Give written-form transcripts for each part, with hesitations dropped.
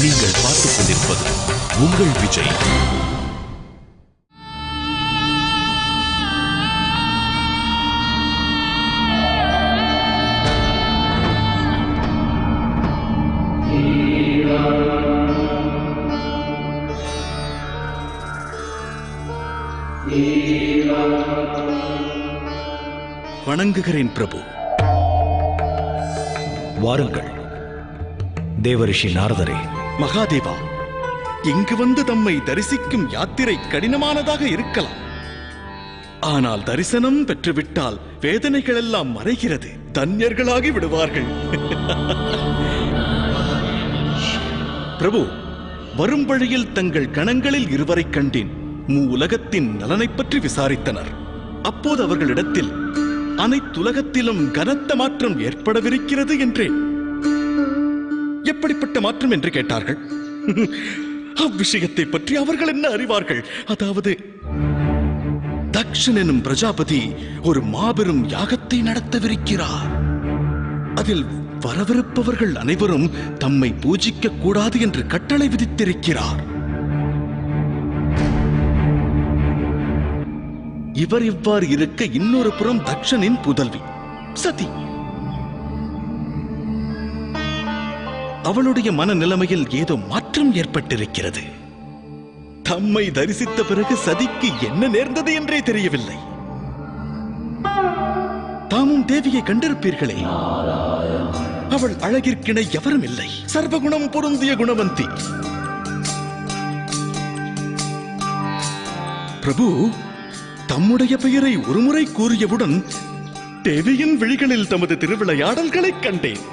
நீங்கள் பார்த்துக் கொண்டிருப்பது உங்கள் விஜய். வணங்குகிறேன் பிரபு. வாருங்கள் தேவரிஷி நாரதரே. மகாதேவா, இங்கு வந்து தம்மை தரிசிக்கும் யாத்திரை கடினமானதாக இருக்கலாம். ஆனால் தரிசனம் பெற்றுவிட்டால் வேதனைகள் எல்லாம் மறைகிறது, தன்யர்களாகி விடுவார்கள். பிரபு, வரும் வழியில் தங்கள் கணங்களில் இருவரை கண்டேன். உலகத்தின் நலனை பற்றி விசாரித்தனர். அப்போது அவர்களிடத்தில் அனைத்துலகத்திலும் கனத்த மாற்றம் ஏற்படவிருக்கிறது என்றேன். எப்படிப்பட்ட மாற்றம் என்று கேட்டார்கள். அவ்விஷயத்தை பற்றி அவர்கள் என்ன அறிவார்கள்? அதாவது தக்ஷன் எனும் பிரஜாபதி ஒரு மாபெரும் யாகத்தை நடத்தவிருக்கிறார். அதில் வரவிருப்பவர்கள் அனைவரும் தம்மை பூஜிக்க கூடாது என்று கட்டளை விதித்திருக்கிறார். இவர் இவ்வாறு இருக்க இன்னொரு புறம் தக்ஷனின் புதல்வி சதி. அவளுடைய மனநிலைமையில் ஏதோ மாற்றம் ஏற்பட்டிருக்கிறது. தம்மை தரிசித்த பிறகு சதிக்கு என்ன நேர்ந்தது என்றே தெரியவில்லை. தாமும் தேவியை கண்டிருப்பீர்களே. அவள் அழகிற்கிணை எவரும் இல்லை. சர்வகுணம் பொருந்திய குணவந்தி. பிரபு, தம்முடைய பெயரை ஒருமுறை கூறியவுடன் தேவியின் விழிகளில் தமது திருவிளையாடல்களை கண்டேன்.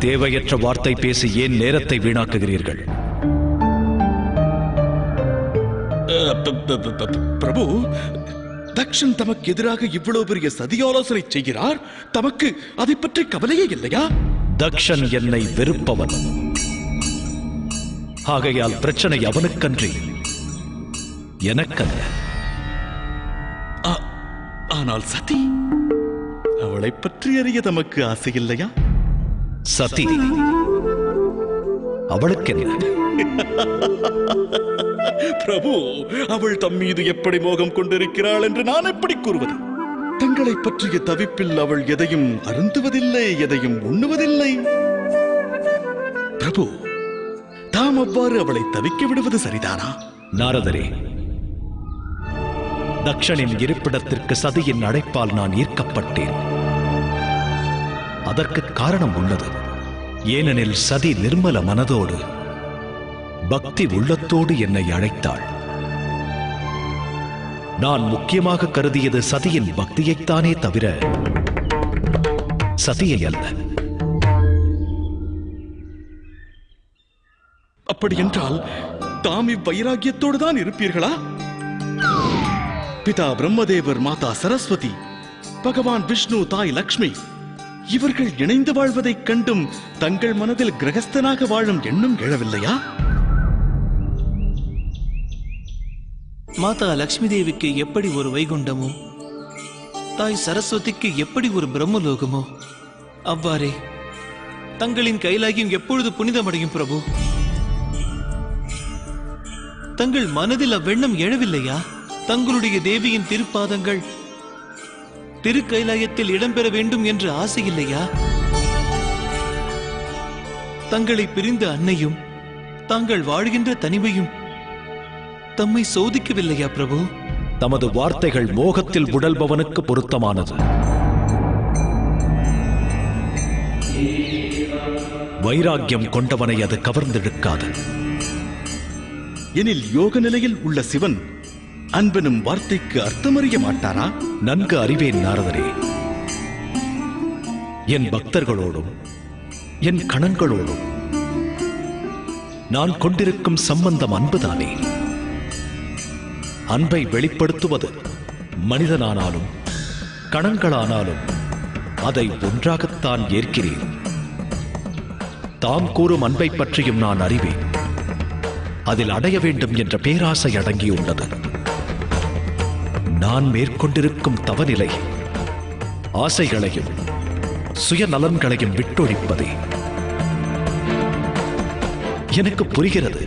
தேவையற்ற வார்த்தை பேசி ஏன் நேரத்தை வீணாக்குகிறீர்கள்? பிரபு, தக்ஷன் தமக்கு எதிராக இவ்வளவு பெரிய சதி ஆலோசனை செய்கிறார். தமக்கு அதை பற்றி கவலையே இல்லையா? தக்ஷன் என்னை வெறுப்பவன். ஆகையால் பிரச்சனை அவனுக்கன்றி எனக்கல்ல. ஆனால் சதி, அவளை பற்றி அறிய தமக்கு ஆசை இல்லையா? சதி அவளுக்கு என்ன? பிரபு, அவள் தம் மீது எப்படி மோகம் கொண்டிருக்கிறாள் என்று நான் எப்படி கூறுவது? தங்களை பற்றிய தவிப்பில் அவள் எதையும் அருந்துவதில்லை, எதையும் உண்ணுவதில்லை. பிரபு, தாம் அவ்வாறு அவளை தவிக்க விடுவது சரிதானா? நாரதரே, தக்ஷனின் இருப்பிடத்திற்கு சதியின் அழைப்பால் நான் ஈர்க்கப்பட்டேன். அதற்கு காரணம் உள்ளது. ஏனெனில் சதி நிர்மல மனதோடு பக்தி உள்ளத்தோடு என்னை அழைத்தாள். நான் முக்கியமாக கருதியது சதியின் பக்தியைத்தானே தவிர சதியை அல்ல. அப்படி என்றால் தாம் இவ்வைராகியத்தோடு தான் இருப்பீர்களா? பிதா பிரம்மதேவர், மாதா சரஸ்வதி, பகவான் விஷ்ணு, தாய் லக்ஷ்மி, இவர்கள் இணைந்து வாழ்வதைக் கண்டும் தங்கள் மனதில் கிரகஸ்தனாக வாழும் எண்ணம் எழவில்லையா? மாதா லக்ஷ்மி தேவிக்கு எப்படி ஒரு வைகுண்டமோ, தாய் சரஸ்வதிக்கு எப்படி ஒரு பிரம்மலோகமோ, அவ்வாறே தங்களின் கைலாகியும் எப்பொழுது புனிதமடையும் பிரபு? தங்கள் மனதில் அவ்வெண்ணம் எழவில்லையா? தங்களுடைய தேவியின் திருப்பாதங்கள் திருக்கைலாயத்தில் இடம்பெற வேண்டும் என்று ஆசை இல்லையா? தங்களை பிரிந்த அன்னையும் தாங்கள் வாழ்கின்ற தனிமையும் தம்மை சோதிக்கவில்லையா பிரபு? தமது வார்த்தைகள் மோகத்தில் உடல்பவனுக்கு பொருத்தமானது. வைராக்கியம் கொண்டவனை அது கவர்ந்தெடுக்காது. எனில் யோக நிலையில் உள்ள சிவன் அன்பெனும் வார்த்தைக்கு அர்த்தமறிய மாட்டாரா? நன்கு அறிவேன் நாரதரே. என் பக்தர்களோடும் என் கணங்களோடும் நான் கொண்டிருக்கும் சம்பந்தம் அன்புதானே. அன்பை வெளிப்படுத்துவது மனிதனானாலும் கணங்களானாலும் அதை ஒன்றாகத்தான் ஏற்கிறேன். தாம் கூறும் அன்பை பற்றியும் நான் அறிவேன். அதில் அடைய வேண்டும் என்ற பேராசை அடங்கியுள்ளது. நான் மேற்கொண்டிருக்கும் தவநிலை ஆசைகளையும் சுயநலன்களையும் விட்டொழிப்பதே. எனக்கு புரிகிறது.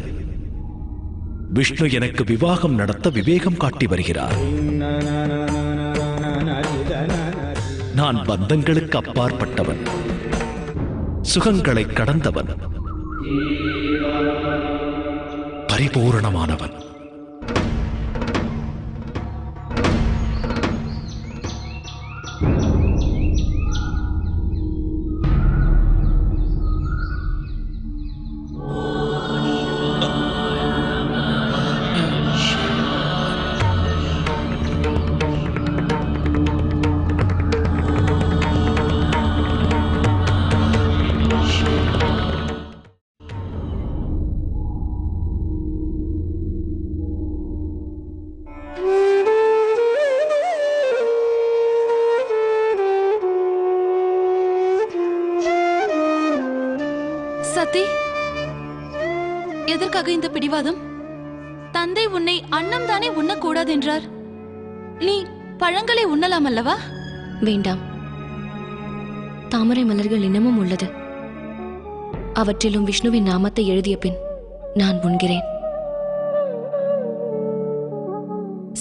விஷ்ணு எனக்கு விவாகம் நடத்த விவேகம் காட்டி வருகிறார். நான் பந்தங்களுக்கு அப்பாற்பட்டவன், சுகங்களை கடந்தவன், பரிபூரணமானவன். சதி, எதற்காக இந்த பிடிவாதம்? தந்தை உன்னை அன்னம் தானே உண்ணக்கூடாது என்றார். நீ பழங்களை உண்ணலாம் அல்லவா? வேண்டாம். தாமரை மலர்கள் இன்னமும் உள்ளது. அவற்றிலும் விஷ்ணுவின் நாமத்தை எழுதிய பின் நான் உண்கிறேன்.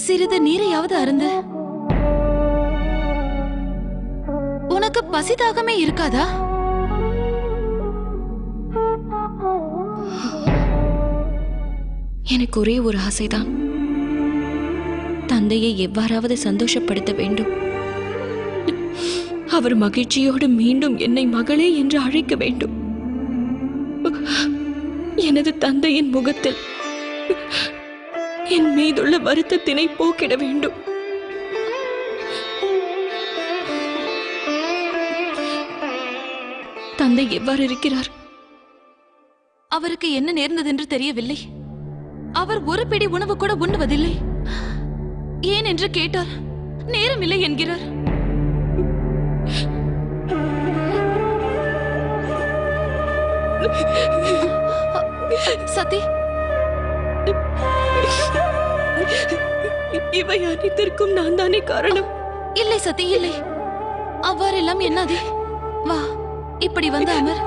சிறிது நீரையாவது அருந்து. உனக்கு பசிதாகமே இருக்காதா? எனக்கு ஒரே ஒரு ஆசைதான். தந்தையை எவ்வாறாவது சந்தோஷப்படுத்த வேண்டும். அவர் மகிழ்ச்சியோடு மீண்டும் என்னை மகளே என்று அழைக்க வேண்டும். எனது தந்தையின் முகத்தில் என் மீதுள்ள வருத்தத்தினை போக்கிட வேண்டும். தந்தை எவ்வாறு இருக்கிறார்? அவருக்கு என்ன நேர்ந்ததென்று தெரியவில்லை. அவர் ஒரு பிடி உணவு கூட உண்ணுவதில்லை. ஏன் என்று கேட்டார். நேரமில்லை என்கிறார். சதி, இவை அனைத்திற்கும் நான் தானே காரணம். இல்லை சதி, இல்லை. அவ்வாறெல்லாம் என்னாதே. வா, இப்படி வந்து அமர்.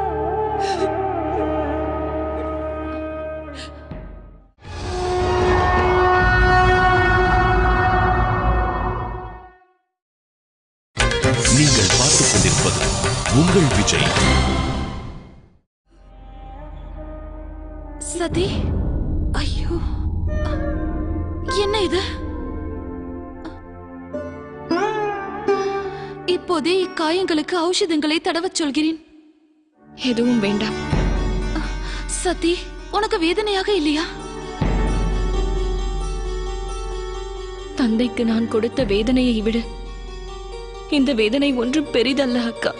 நீங்கள் பார்த்துக் கொண்டிருப்பது உங்கள் விஜய். சதி, ஐயோ, என்ன இது? இப்போதே இக்காயங்களுக்கு ஔஷதங்களை தடவச் சொல்கிறேன். எதுவும் வேண்டாம். சதி, உனக்கு வேதனையாக இல்லையா? தந்தைக்கு நான் கொடுத்த வேதனையை விட இந்த வேதனை ஒன்றும் பெரிதல்ல அக்கா.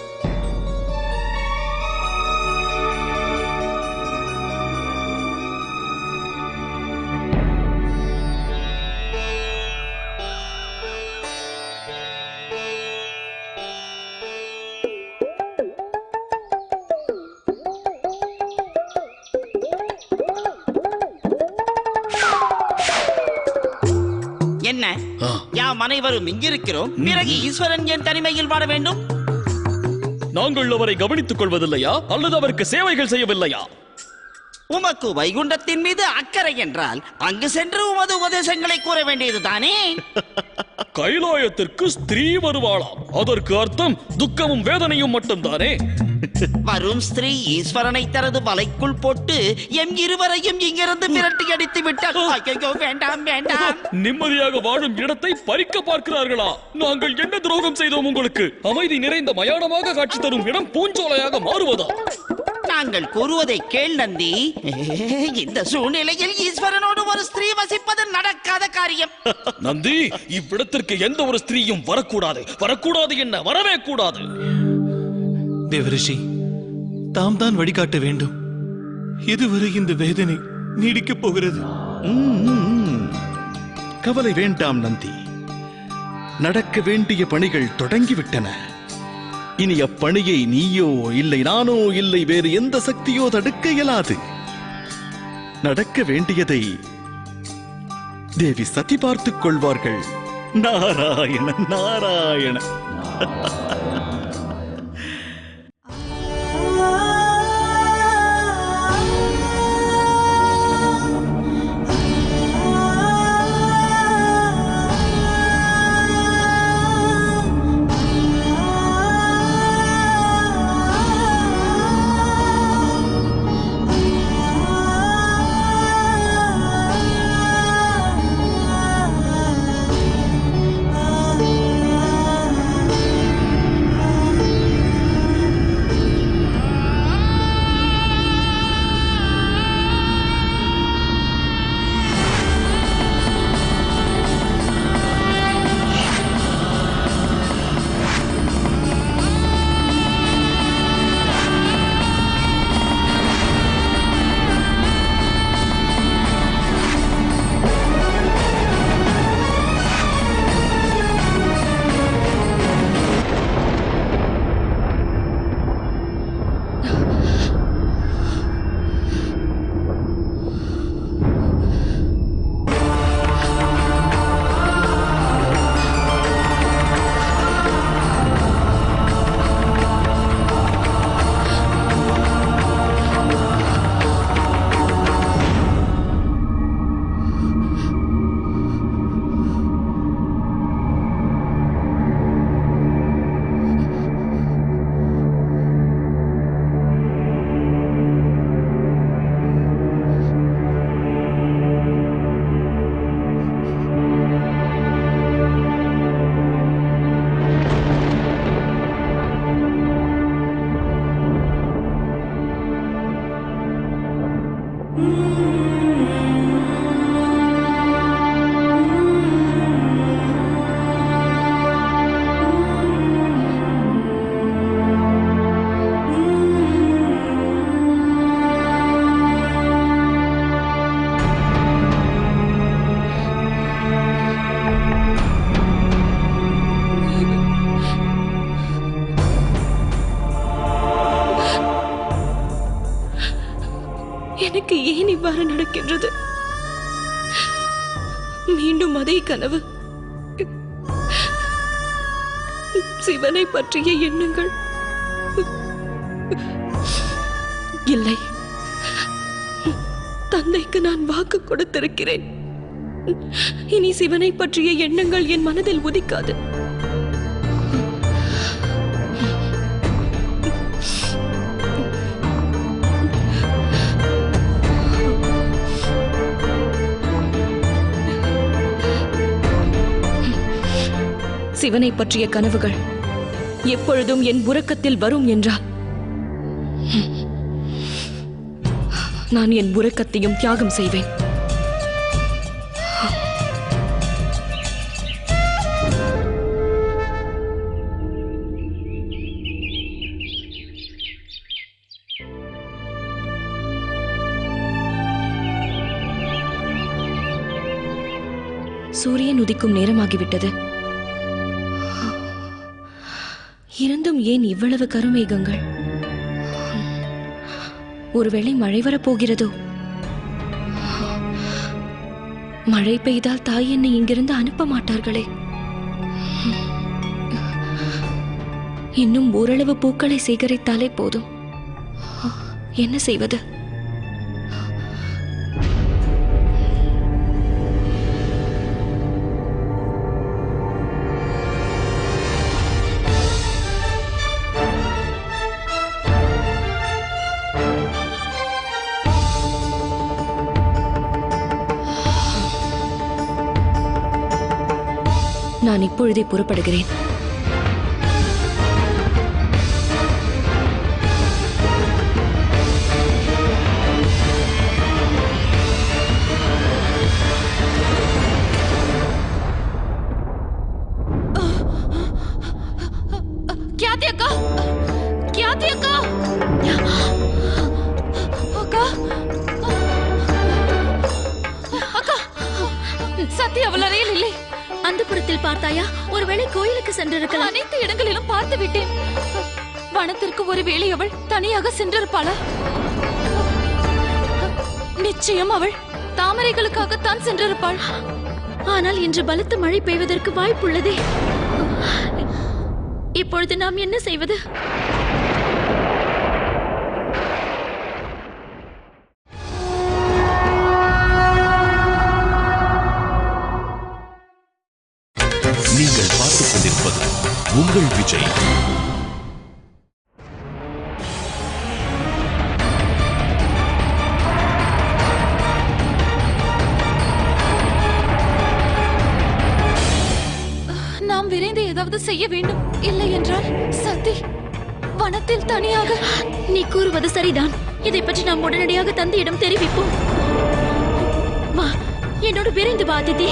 என்ன, யாம் அனைவரும் இங்கிருக்கிறோம். பிறகு ஈஸ்வரன் என் தனிமையில் வாழ வேண்டும்? நாங்கள் அவரை கவனித்துக் கொள்வதில்லையா அல்லது அவருக்கு சேவைகள் செய்யவில்லையா? உமக்கு வைகுண்டத்தின் மீது அக்கறை என்றால் அங்கு சென்று உமது உபதேசங்களை கூற வேண்டியதுதானே? கைலாயத்திற்கு ஸ்திரீ வருவாளாம். அதற்கு அர்த்தம் துக்கமும் வேதனையும் மட்டும்தானே? வரும் ஸ்திரீ ஈஸ்வரனை தனது வலைக்குள் போட்டு எம் இருவரையும் இங்கிருந்து விரட்டி அடித்து விட்டால் ஐயோ, வேண்டாம் வேண்டாம். நிம்மதியாக வாழும் இடத்தை பறிக்க பார்க்கிறார்களா? நாங்கள் என்ன துரோகம் செய்தோம் உங்களுக்கு? அமைதி நிறைந்த மயானமாக காட்சி தரும் இடம் பூஞ்சோலையாக மாறுவதா? நாங்கள் கூறுவதை கேள் நந்தி. இந்த சூழ்நிலையில் ஈஸ்வரனோடு ஒரு ஸ்திரீ வசிப்பது நடக்காத காரியம். நந்தி, இவ்விடத்திற்கு எந்த ஒரு ஸ்திரீயும் வரக்கூடாது. வரக்கூடாது என்ன, வரவே கூடாது. தேவரிஷி, தாம் தான் வழிகாட்ட வேண்டும். இதுவரை இந்த வேதனை நீடிக்கப் போகிறது. கவலை வேண்டாம் நந்தி. நடக்க வேண்டிய பணிகள் தொடங்கிவிட்டன. இனி அப்பணியை நீயோ இல்லை நானோ இல்லை வேறு எந்த சக்தியோ தடுக்க இயலாது. நடக்க வேண்டியதை தேவி சதி பார்த்துக் கொள்வார்கள். நாராயண நாராயண. எனக்கு ஏன் இவ்வாறு நடக்கின்றது? மீண்டும் அதே கனவு. சிவனை பற்றிய எண்ணங்கள். இல்லை, தந்தைக்கு நான் வாக்கு கொடுத்திருக்கிறேன். இனி சிவனை பற்றிய எண்ணங்கள் என் மனதில் உதிக்காது. சிவனை பற்றிய கனவுகள் எப்பொழுதும் என் உறக்கத்தில் வரும் என்றால் நான் என் உறக்கத்தையும் தியாகம் செய்வேன். சூரியன் உதிக்கும் நேரமாகிவிட்டது. இருந்தும் ஏன் இவ்வளவு கருமேகங்கள்? ஒருவேளை மழை வரப்போகிறதோ? மழை பெய்தால் தாய் என்னை இங்கிருந்து அனுப்ப மாட்டார்களே. இன்னும் ஓரளவு பூக்களை சேகரித்தாலே போதும். என்ன செய்வது? நான் இப்பொழுதே புறப்படுகிறேன். சத்யா அவள் அறையில் இல்லை. அந்த புறத்தில் பார்த்தாயா? ஒருவேளை கோயிலுக்கு சென்றிருக்கலாம். அனைத்து இடங்களிலும் பார்த்து விட்டேன். வனத்திற்கு ஒருவேளை அவள் தனியாக சென்றிருப்பாளா? நிச்சயம் அவள் தாமரைகளுக்காகத்தான் சென்றிருப்பாள். ஆனால் இன்று பலத்த மழை பெய்வதற்கு வாய்ப்புள்ளதே. இப்பொழுது நாம் என்ன செய்வது? நீங்கள் பார்த்துக் கொண்டிருப்பது உங்கள் விஜய். நாம் விரைந்து ஏதாவது செய்ய வேண்டும். இல்லை என்றால் சத்தி வனத்தில் தனியாக. நீ கூறுவது சரிதான். இதை பற்றி நாம் உடனடியாக தந்தையிடம் தெரிவிப்போம். வா, என்னோடு விரைந்து வா அதிதி.